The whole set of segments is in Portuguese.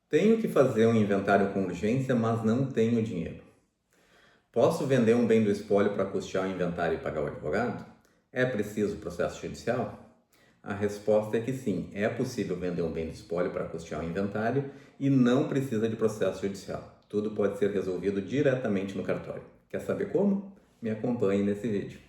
Tenho que fazer um inventário com urgência, mas não tenho dinheiro. Posso vender um bem do espólio para custear o inventário e pagar o advogado? É preciso processo judicial? A resposta é que sim, é possível vender um bem do espólio para custear o inventário e não precisa de processo judicial. Tudo pode ser resolvido diretamente no cartório. Quer saber como? Me acompanhe nesse vídeo.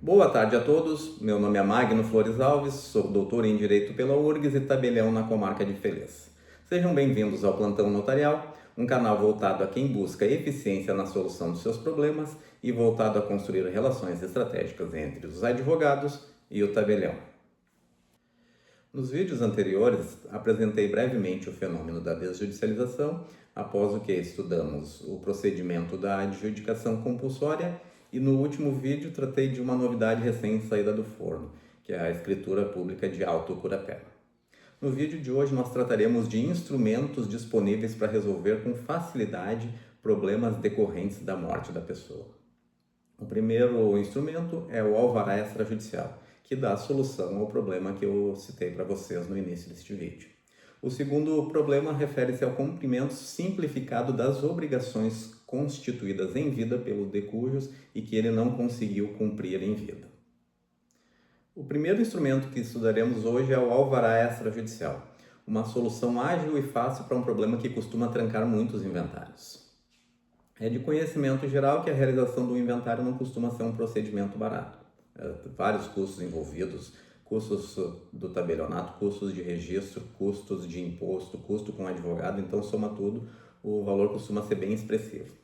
Boa tarde a todos, meu nome é Magno Flores Alves, sou doutor em Direito pela URGS e tabelião na comarca de Felez. Sejam bem-vindos ao Plantão Notarial, um canal voltado a quem busca eficiência na solução dos seus problemas e voltado a construir relações estratégicas entre os advogados e o tabelião. Nos vídeos anteriores, apresentei brevemente o fenômeno da desjudicialização, após o que estudamos o procedimento da adjudicação compulsória e no último vídeo tratei de uma novidade recém-saída do forno, que é a escritura pública de auto curatela. No vídeo de hoje nós trataremos de instrumentos disponíveis para resolver com facilidade problemas decorrentes da morte da pessoa. O primeiro instrumento é o alvará extrajudicial, que dá a solução ao problema que eu citei para vocês no início deste vídeo. O segundo problema refere-se ao cumprimento simplificado das obrigações constituídas em vida pelos decujos e que ele não conseguiu cumprir em vida. O primeiro instrumento que estudaremos hoje é o alvará extrajudicial, uma solução ágil e fácil para um problema que costuma trancar muitos inventários. É de conhecimento geral que a realização do inventário não costuma ser um procedimento barato. Vários custos envolvidos, custos do tabelionato, custos de registro, custos de imposto, custo com advogado, então soma tudo, o valor costuma ser bem expressivo.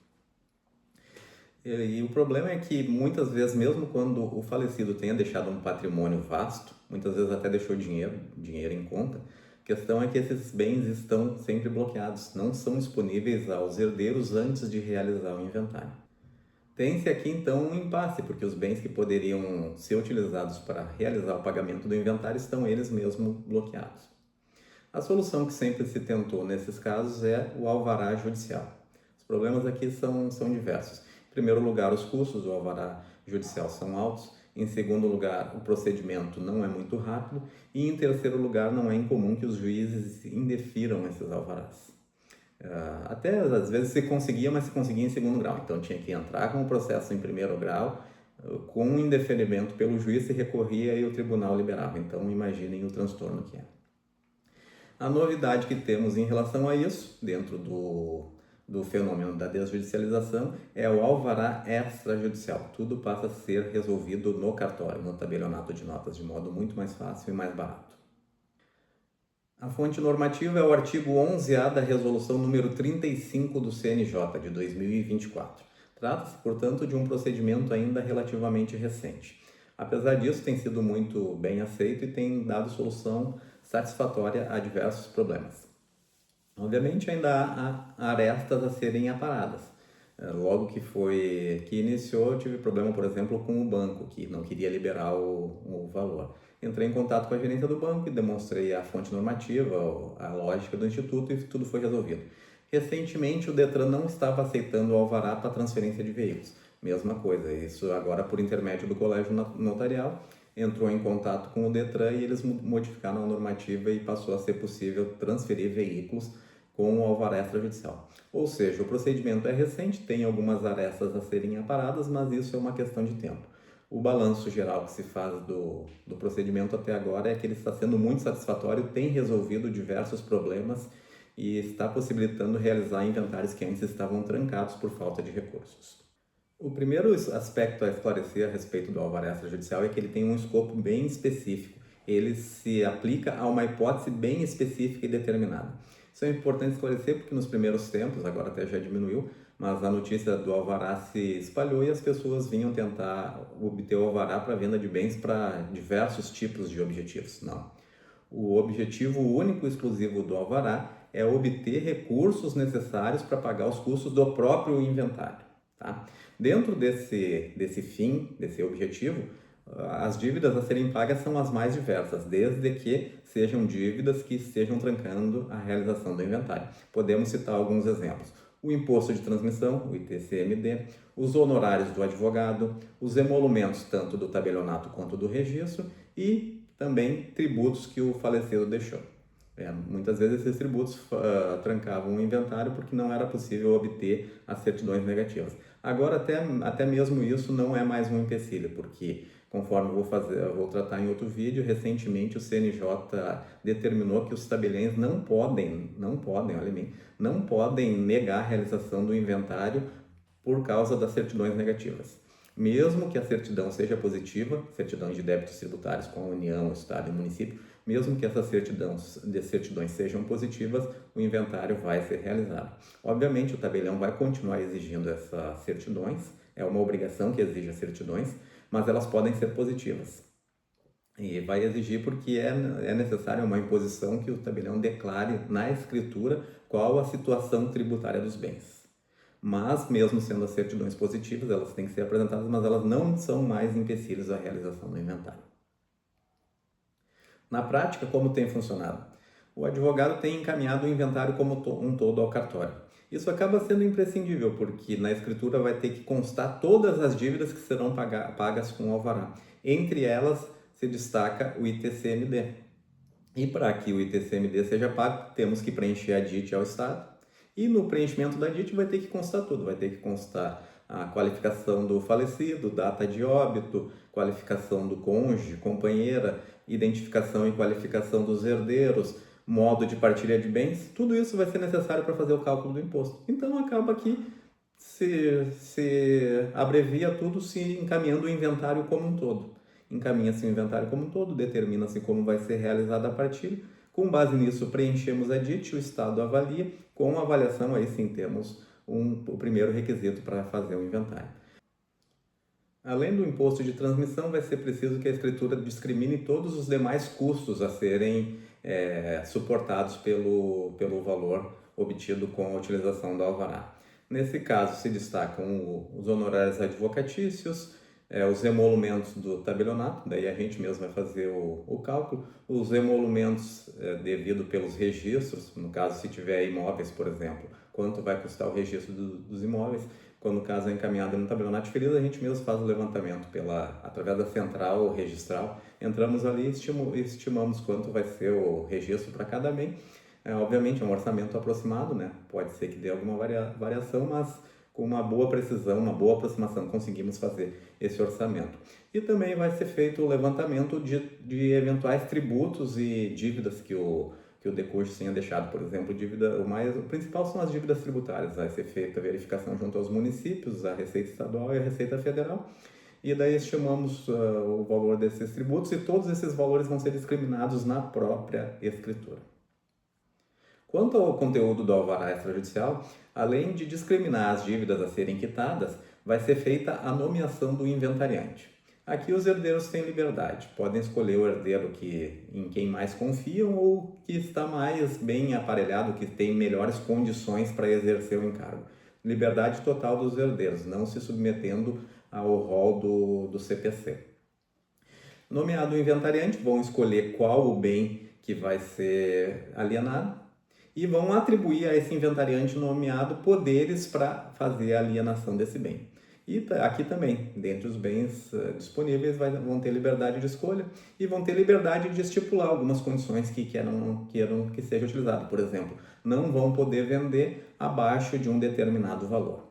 E o problema é que muitas vezes, mesmo quando o falecido tenha deixado um patrimônio vasto, muitas vezes até deixou dinheiro em conta, a questão é que esses bens estão sempre bloqueados, não são disponíveis aos herdeiros antes de realizar o inventário. Tem-se aqui então um impasse, porque os bens que poderiam ser utilizados para realizar o pagamento do inventário estão eles mesmos bloqueados. A solução que sempre se tentou nesses casos é o alvará judicial. Os problemas aqui são diversos. Em primeiro lugar, os custos do alvará judicial são altos. Em segundo lugar, o procedimento não é muito rápido. E em terceiro lugar, não é incomum que os juízes indefiram esses alvarás. Até às vezes se conseguia, mas se conseguia em segundo grau. Então tinha que entrar com o processo em primeiro grau, com um indeferimento pelo juiz, se recorria e o tribunal liberava. Então imaginem o transtorno que é. A novidade que temos em relação a isso, dentro do fenômeno da desjudicialização, é o alvará extrajudicial. Tudo passa a ser resolvido no cartório, no tabelionato de notas, de modo muito mais fácil e mais barato. A fonte normativa é o artigo 11A da Resolução número 35 do CNJ, de 2024. Trata-se, portanto, de um procedimento ainda relativamente recente. Apesar disso, tem sido muito bem aceito e tem dado solução satisfatória a diversos problemas. Obviamente, ainda há arestas a serem aparadas. Logo que iniciou, eu tive problema, por exemplo, com o banco, que não queria liberar o valor. Entrei em contato com a gerência do banco e demonstrei a fonte normativa, a lógica do instituto e tudo foi resolvido. Recentemente, o Detran não estava aceitando o alvará para transferência de veículos. Mesma coisa, isso agora por intermédio do colégio notarial, entrou em contato com o Detran e eles modificaram a normativa e passou a ser possível transferir veículos com o alvará extrajudicial. Ou seja, o procedimento é recente, tem algumas arestas a serem aparadas, mas isso é uma questão de tempo. O balanço geral que se faz do procedimento até agora é que ele está sendo muito satisfatório, tem resolvido diversos problemas e está possibilitando realizar inventários que antes estavam trancados por falta de recursos. O primeiro aspecto a esclarecer a respeito do alvará extrajudicial é que ele tem um escopo bem específico. Ele se aplica a uma hipótese bem específica e determinada. Isso é importante esclarecer porque nos primeiros tempos, agora até já diminuiu, mas a notícia do alvará se espalhou e as pessoas vinham tentar obter o alvará para venda de bens para diversos tipos de objetivos. Não. O objetivo único e exclusivo do alvará é obter recursos necessários para pagar os custos do próprio inventário. Tá? Dentro desse objetivo, as dívidas a serem pagas são as mais diversas, desde que sejam dívidas que estejam trancando a realização do inventário. Podemos citar alguns exemplos. O imposto de transmissão, o ITCMD, os honorários do advogado, os emolumentos tanto do tabelionato quanto do registro e também tributos que o falecido deixou. Muitas vezes esses tributos trancavam o inventário porque não era possível obter as certidões negativas. Agora, até mesmo isso não é mais um empecilho, porque, conforme eu vou tratar em outro vídeo, recentemente o CNJ determinou que os tabeliães não podem, olha bem, não podem negar a realização do inventário por causa das certidões negativas. Mesmo que a certidão seja positiva, certidão de débitos tributários com a União, o Estado e o município, mesmo que essas certidões sejam positivas, o inventário vai ser realizado. Obviamente, o tabelião vai continuar exigindo essas certidões, é uma obrigação que exige as certidões, mas elas podem ser positivas. E vai exigir porque é necessária uma imposição que o tabelião declare na escritura qual a situação tributária dos bens. Mas, mesmo sendo as certidões positivas, elas têm que ser apresentadas, mas elas não são mais empecilhos à realização do inventário. Na prática, como tem funcionado? O advogado tem encaminhado o inventário como um todo ao cartório. Isso acaba sendo imprescindível, porque na escritura vai ter que constar todas as dívidas que serão pagas com o alvará. Entre elas se destaca o ITCMD. E para que o ITCMD seja pago, temos que preencher a DIT ao Estado. E no preenchimento da DIT vai ter que constar tudo, vai ter que constar a qualificação do falecido, data de óbito, qualificação do cônjuge, companheira, identificação e qualificação dos herdeiros, modo de partilha de bens, tudo isso vai ser necessário para fazer o cálculo do imposto. Então acaba que se abrevia tudo se encaminhando o inventário como um todo. Encaminha-se o inventário como um todo, determina-se como vai ser realizada a partilha. Com base nisso, preenchemos a DIT, o Estado avalia. Com a avaliação, aí sim temos o primeiro requisito para fazer o inventário. Além do imposto de transmissão, vai ser preciso que a escritura discrimine todos os demais custos a serem suportados pelo valor obtido com a utilização do alvará. Nesse caso, se destacam os honorários advocatícios, os emolumentos do tabelionato, daí a gente mesmo vai fazer o cálculo, os emolumentos devidos pelos registros, no caso se tiver imóveis, por exemplo, quanto vai custar o registro dos imóveis. Quando o caso é encaminhado no tabelionato diferido, a gente mesmo faz o levantamento através da central registral. Entramos ali e estimamos quanto vai ser o registro para cada bem. Obviamente é um orçamento aproximado, né? Pode ser que dê alguma variação, mas com uma boa precisão, uma boa aproximação, conseguimos fazer esse orçamento. E também vai ser feito o levantamento de eventuais tributos e dívidas que o decurso tenha deixado. Por exemplo, o principal são as dívidas tributárias. Vai ser feita a verificação junto aos municípios, a Receita Estadual e a Receita Federal. E daí estimamos o valor desses tributos e todos esses valores vão ser discriminados na própria escritura. Quanto ao conteúdo do alvará extrajudicial, além de discriminar as dívidas a serem quitadas, vai ser feita a nomeação do inventariante. Aqui os herdeiros têm liberdade, podem escolher o herdeiro em quem mais confiam ou que está mais bem aparelhado, que tem melhores condições para exercer o encargo. Liberdade total dos herdeiros, não se submetendo ao rol do CPC. Nomeado o inventariante, vão escolher qual o bem que vai ser alienado e vão atribuir a esse inventariante nomeado poderes para fazer a alienação desse bem. E aqui também, dentre os bens disponíveis, vão ter liberdade de escolha e vão ter liberdade de estipular algumas condições que queiram que seja utilizado. Por exemplo, não vão poder vender abaixo de um determinado valor.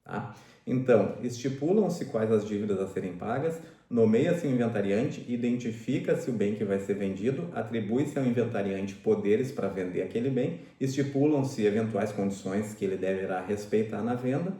Tá? Então, estipulam-se quais as dívidas a serem pagas, nomeia-se o inventariante, identifica-se o bem que vai ser vendido, atribui-se ao inventariante poderes para vender aquele bem, estipulam-se eventuais condições que ele deverá respeitar na venda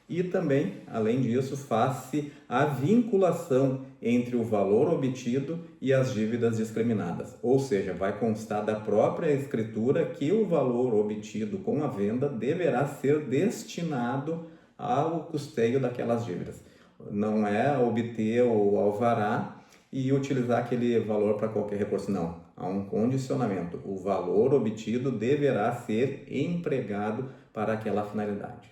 e também, além disso, faz-se a vinculação entre o valor obtido e as dívidas discriminadas, ou seja, vai constar da própria escritura que o valor obtido com a venda deverá ser destinado ao custeio daquelas dívidas. Não é obter o alvará e utilizar aquele valor para qualquer recurso, não. Há um condicionamento. O valor obtido deverá ser empregado para aquela finalidade.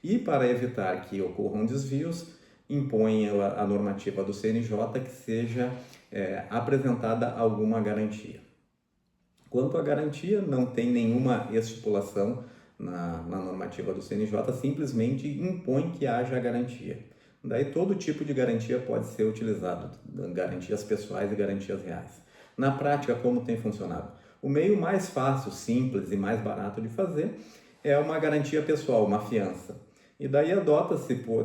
E para evitar que ocorram desvios, impõe a normativa do CNJ que seja apresentada alguma garantia. Quanto à garantia, não tem nenhuma estipulação na normativa do CNJ, simplesmente impõe que haja garantia. Daí todo tipo de garantia pode ser utilizado, garantias pessoais e garantias reais. Na prática, como tem funcionado? O meio mais fácil, simples e mais barato de fazer é uma garantia pessoal, uma fiança. E daí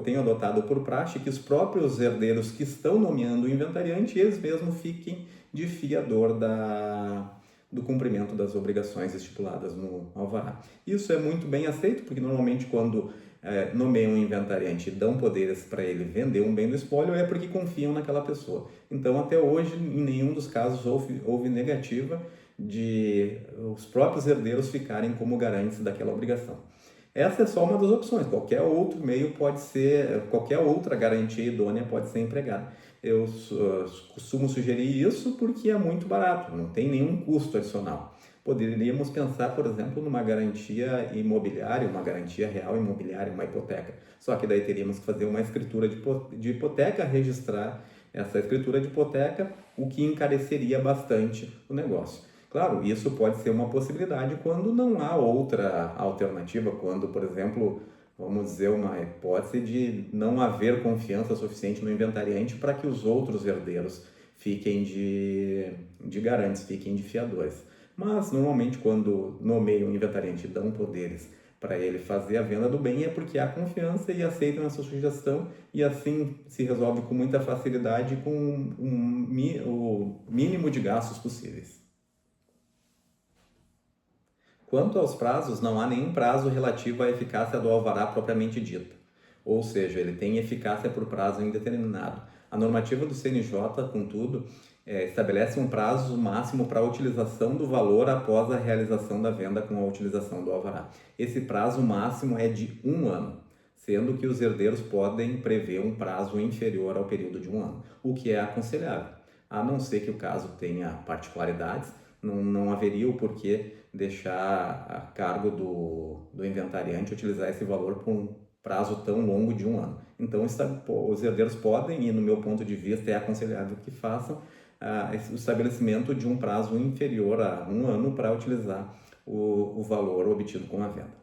tem adotado por praxe que os próprios herdeiros que estão nomeando o inventariante, eles mesmos fiquem de fiador do cumprimento das obrigações estipuladas no alvará. Isso é muito bem aceito, porque normalmente quando nomeiam um inventariante e dão poderes para ele vender um bem do espólio, é porque confiam naquela pessoa. Então, até hoje, em nenhum dos casos houve negativa de os próprios herdeiros ficarem como garantes daquela obrigação. Essa é só uma das opções, qualquer outro meio pode ser, qualquer outra garantia idônea pode ser empregada. Eu costumo sugerir isso porque é muito barato, não tem nenhum custo adicional. Poderíamos pensar, por exemplo, numa garantia imobiliária, uma garantia real imobiliária, uma hipoteca. Só que daí teríamos que fazer uma escritura de hipoteca, registrar essa escritura de hipoteca, o que encareceria bastante o negócio. Claro, isso pode ser uma possibilidade quando não há outra alternativa, quando, por exemplo, vamos dizer, uma hipótese de não haver confiança suficiente no inventariante para que os outros herdeiros fiquem de garantes, fiquem de fiadores. Mas, normalmente, quando nomeiam o inventariante e dão poderes para ele fazer a venda do bem, é porque há confiança e aceitam essa sugestão, e assim se resolve com muita facilidade, com o mínimo de gastos possíveis. Quanto aos prazos, não há nenhum prazo relativo à eficácia do alvará propriamente dita, ou seja, ele tem eficácia por prazo indeterminado. A normativa do CNJ, contudo, estabelece um prazo máximo para a utilização do valor após a realização da venda com a utilização do alvará. Esse prazo máximo é de 1 ano, sendo que os herdeiros podem prever um prazo inferior ao período de 1 ano, o que é aconselhável, a não ser que o caso tenha particularidades. Não haveria o porquê deixar a cargo do inventariante utilizar esse valor por um prazo tão longo de 1 ano. Então, os herdeiros podem, e no meu ponto de vista é aconselhável que façam, o estabelecimento de um prazo inferior a 1 ano para utilizar o valor obtido com a venda.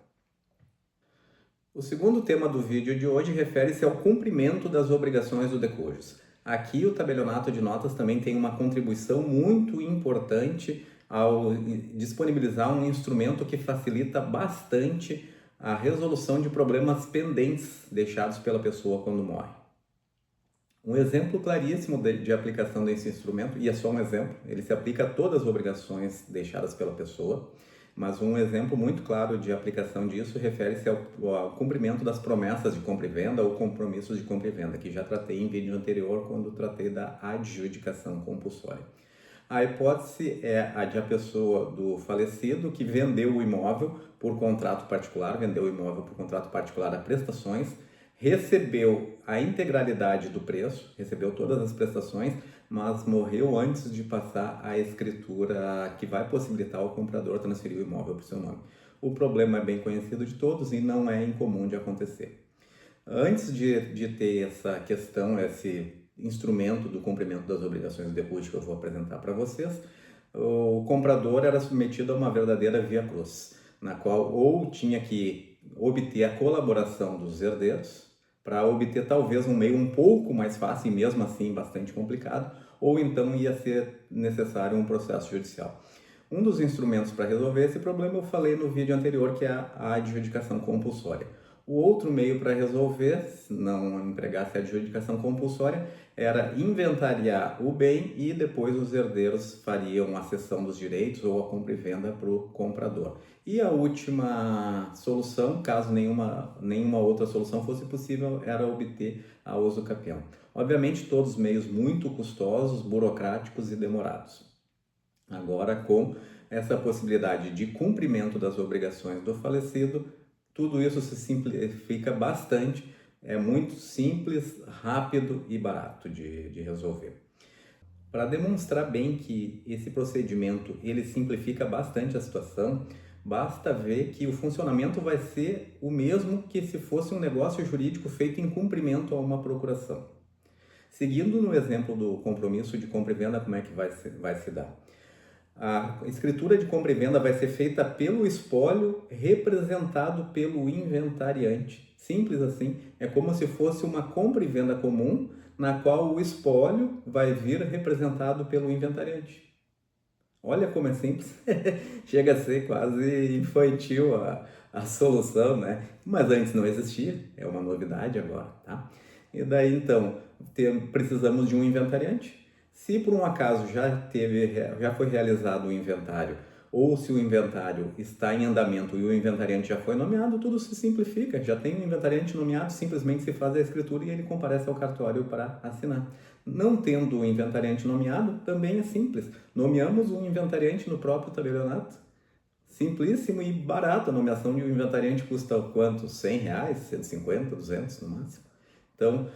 O segundo tema do vídeo de hoje refere-se ao cumprimento das obrigações do decujus. Aqui o tabelionato de notas também tem uma contribuição muito importante ao disponibilizar um instrumento que facilita bastante a resolução de problemas pendentes deixados pela pessoa quando morre. Um exemplo claríssimo de aplicação desse instrumento, e é só um exemplo, ele se aplica a todas as obrigações deixadas pela pessoa, mas um exemplo muito claro de aplicação disso refere-se ao cumprimento das promessas de compra e venda ou compromissos de compra e venda, que já tratei em vídeo anterior quando tratei da adjudicação compulsória. A hipótese é a de a pessoa do falecido que vendeu o imóvel por contrato particular, vendeu o imóvel por contrato particular a prestações, recebeu a integralidade do preço, recebeu todas as prestações, mas morreu antes de passar a escritura que vai possibilitar ao comprador transferir o imóvel para o seu nome. O problema é bem conhecido de todos e não é incomum de acontecer. Antes de ter essa questão, esse instrumento do cumprimento das obrigações do decujus que eu vou apresentar para vocês, o comprador era submetido a uma verdadeira via cruz, na qual ou tinha que obter a colaboração dos herdeiros para obter talvez um meio um pouco mais fácil e mesmo assim bastante complicado, ou então ia ser necessário um processo judicial. Um dos instrumentos para resolver esse problema eu falei no vídeo anterior, que é a adjudicação compulsória. O outro meio para resolver, se não empregasse a adjudicação compulsória, era inventariar o bem e depois os herdeiros fariam a cessão dos direitos ou a compra e venda para o comprador. E a última solução, caso nenhuma outra solução fosse possível, era obter a uso capião. Obviamente, todos meios muito custosos, burocráticos e demorados. Agora, com essa possibilidade de cumprimento das obrigações do falecido, tudo isso se simplifica bastante, é muito simples, rápido e barato de resolver. Para demonstrar bem que esse procedimento ele simplifica bastante a situação, basta ver que o funcionamento vai ser o mesmo que se fosse um negócio jurídico feito em cumprimento a uma procuração. Seguindo no exemplo do compromisso de compra e venda, como é que vai se dar? A escritura de compra e venda vai ser feita pelo espólio representado pelo inventariante. Simples assim, é como se fosse uma compra e venda comum, na qual o espólio vai vir representado pelo inventariante. Olha como é simples, chega a ser quase infantil a solução, né? Mas antes não existia, é uma novidade agora, tá? E daí então, precisamos de um inventariante. Se por um acaso já foi realizado o inventário, ou se o inventário está em andamento e o inventariante já foi nomeado, tudo se simplifica. Já tem um inventariante nomeado, simplesmente se faz a escritura e ele comparece ao cartório para assinar. Não tendo o inventariante nomeado, também é simples. Nomeamos um inventariante no próprio tabelionato. Simplíssimo e barato. A nomeação de um inventariante custa quanto? R$ 100, 150, 200 no máximo. Então,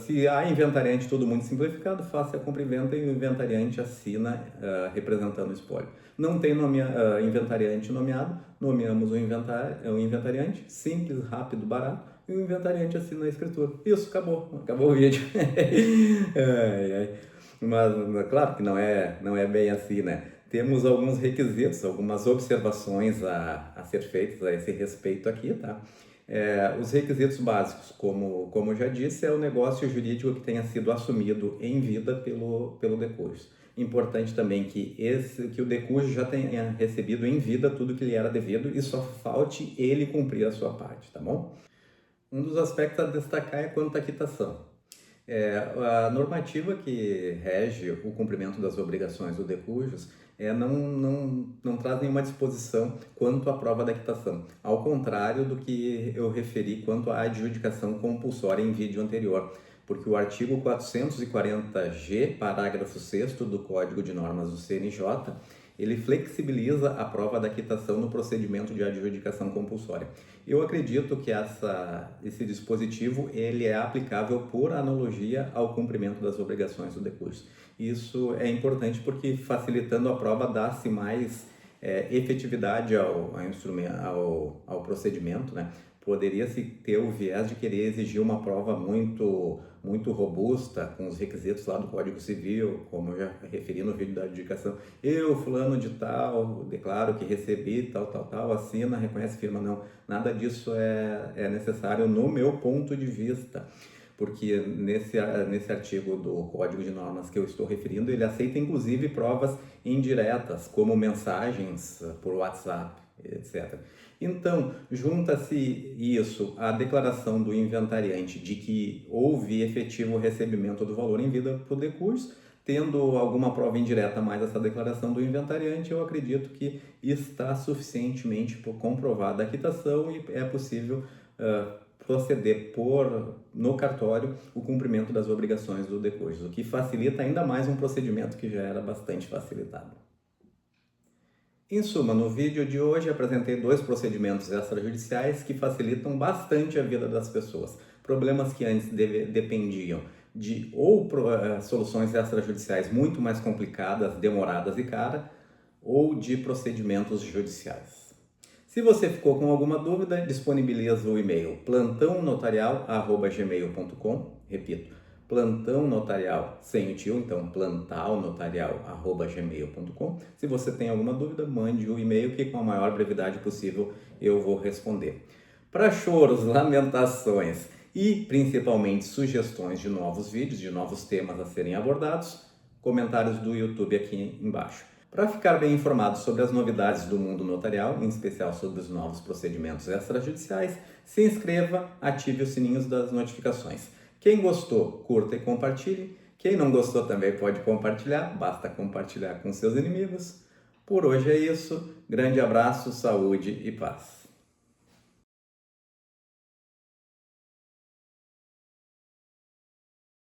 se há inventariante todo mundo simplificado, faça a compra e venda e o inventariante assina representando o espólio. Não tem inventariante nomeado, nomeamos o inventariante, simples, rápido, barato, e o inventariante assina a escritura. Isso, acabou o vídeo. Ai, ai. Mas claro que não é bem assim, né? Temos alguns requisitos, algumas observações a ser feitas a esse respeito aqui, tá? Os requisitos básicos, como eu já disse, é o negócio jurídico que tenha sido assumido em vida pelo decurso. Importante também que o decurso já tenha recebido em vida tudo que lhe era devido e só falte ele cumprir a sua parte, tá bom? Um dos aspectos a destacar é quanto à quitação. A normativa que rege o cumprimento das obrigações do decujus não traz nenhuma disposição quanto à prova da quitação, ao contrário do que eu referi quanto à adjudicação compulsória em vídeo anterior, porque o artigo 440G, parágrafo 6º do Código de Normas do CNJ, ele flexibiliza a prova da quitação no procedimento de adjudicação compulsória. Eu acredito que esse dispositivo ele é aplicável por analogia ao cumprimento das obrigações do decurso. Isso é importante porque facilitando a prova dá-se mais efetividade ao procedimento, né? Poderia-se ter o viés de querer exigir uma prova muito robusta, com os requisitos lá do Código Civil, como eu já referi no vídeo da adjudicação. Eu, fulano de tal, declaro que recebi tal, assina, reconhece, firma. Não, nada disso é necessário no meu ponto de vista, porque nesse artigo do Código de Normas que eu estou referindo, ele aceita inclusive provas indiretas, como mensagens por WhatsApp, etc. Então, junta-se isso à declaração do inventariante de que houve efetivo recebimento do valor em vida para o decurso, tendo alguma prova indireta mais essa declaração do inventariante, eu acredito que está suficientemente comprovada a quitação e é possível proceder no cartório o cumprimento das obrigações do decurso, o que facilita ainda mais um procedimento que já era bastante facilitado. Em suma, no vídeo de hoje apresentei 2 procedimentos extrajudiciais que facilitam bastante a vida das pessoas. Problemas que antes dependiam de soluções extrajudiciais muito mais complicadas, demoradas e caras, ou de procedimentos judiciais. Se você ficou com alguma dúvida, disponibiliza o e-mail plantãonotarial@gmail.com, repito, plantão notarial sem o tio, então plantalnotarial@gmail.com. Se você tem alguma dúvida, mande o e-mail que com a maior brevidade possível eu vou responder. Para choros, lamentações e principalmente sugestões de novos vídeos, de novos temas a serem abordados, comentários do YouTube aqui embaixo. Para ficar bem informado sobre as novidades do mundo notarial, em especial sobre os novos procedimentos extrajudiciais, se inscreva, ative os sininhos das notificações. Quem gostou, curta e compartilhe. Quem não gostou também pode compartilhar, basta compartilhar com seus inimigos. Por hoje é isso. Grande abraço, saúde e paz.